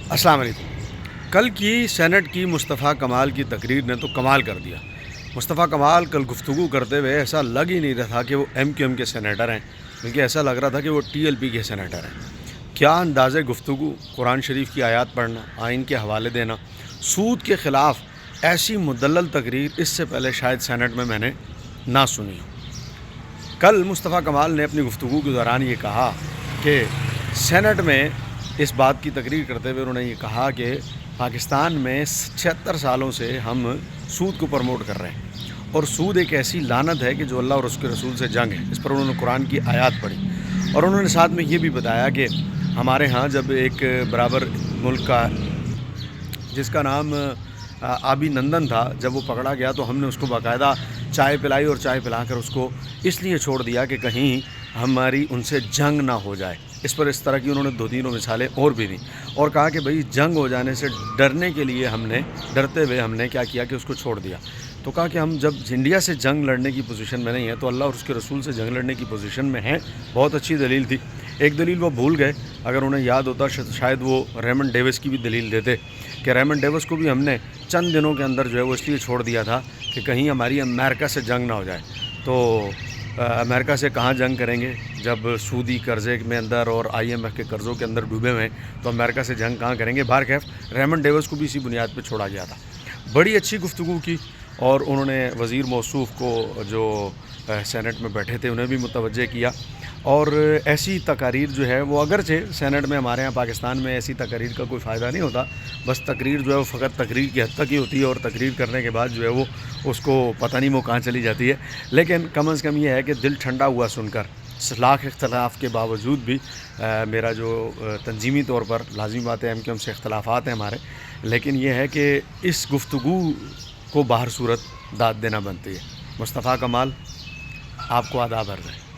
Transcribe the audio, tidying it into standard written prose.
अस्सलाम वालेकुम। कल की सेनेट की मुस्तफ़ा कमाल की तकरीर ने तो कमाल कर दिया। मुस्तफ़ा कमाल कल गुफ्तगू करते हुए ऐसा लग ही नहीं रहा था कि वो MQM के सेनेटर हैं, बल्कि ऐसा लग रहा था कि वो TLP के सेनेटर हैं। क्या अंदाज़े गुफ्तगू, कुरान शरीफ की आयत पढ़ना, आइन के हवाले देना, सूद के ख़िलाफ़ ऐसी मुदल्लल तकरीर इससे पहले शायद सेनेट में मैंने ना सुनी हो। कल मुस्तफ़ा कमाल ने अपनी गुफ्तगू के दौरान ये कहा कि सेनेट में इस बात की तकरीर करते हुए उन्होंने ये कहा कि पाकिस्तान में 76 सालों से हम सूद को प्रमोट कर रहे हैं और सूद एक ऐसी लानत है कि जो अल्लाह और उसके रसूल से जंग है। इस पर उन्होंने कुरान की आयत पढ़ी और उन्होंने साथ में ये भी बताया कि हमारे यहाँ जब एक बराबर मुल्क का जिसका नाम आबी नंदन था, जब वो पकड़ा गया तो हमने उसको बाकायदा चाय पिलाई और चाय पिलाकर उसको इसलिए छोड़ दिया कि कहीं हमारी उनसे जंग ना हो जाए। इस पर इस तरह की उन्होंने दो तीनों मिसालें और भी दी और कहा कि भाई जंग हो जाने से डरने के लिए डरते हुए हमने क्या किया कि उसको छोड़ दिया। तो कहा कि हम जब इंडिया से जंग लड़ने की पोजीशन में नहीं है तो अल्लाह और उसके रसूल से जंग लड़ने की पोजीशन में हैं। बहुत अच्छी दलील थी। एक दलील वो भूल गए, अगर उन्हें याद होता शायद वो रेमंड डेविस की भी दलील देते कि रेमंड डेविस को भी हमने चंद दिनों के अंदर जो है वो इसलिए छोड़ दिया था कि कहीं हमारी अमेरिका से जंग ना हो जाए। तो अमेरिका से कहाँ जंग करेंगे जब सूदी कर्ज़े में अंदर और IMF के कर्ज़ों के अंदर डूबे हुए हैं, तो अमेरिका से जंग कहाँ करेंगे। बहरकैफ रेमंड डेविस को भी इसी बुनियाद पर छोड़ा गया था। बड़ी अच्छी गुफ्तगू की और उन्होंने वज़ीर मौसूफ़ को जो सेनेट में बैठे थे उन्हें भी मुतवज्जे किया। और ऐसी तकारीर जो है वो अगरचे सेनेट में हमारे यहाँ पाकिस्तान में ऐसी तकारीर का कोई फ़ायदा नहीं होता, बस तकरीर जो है वो फ़कत तकरीर की हद तक ही होती है और तकरीर करने के बाद जो है वो उसको पता नहीं वो कहाँ चली जाती है। लेकिन कम अज़ कम ये है कि दिल ठंडा हुआ सुनकर, लाख इख्तलाफ के बावजूद भी मेरा जो तंजीमी तौर पर लाज़मी बात है MQM से इख्तलाफात हैं हमारे, लेकिन ये है कि इस गुफ्तगू को बाहर सूरत दाद देना बनती है। मुस्तफ़ा कमाल, आपको आदाब अर्ज़ है।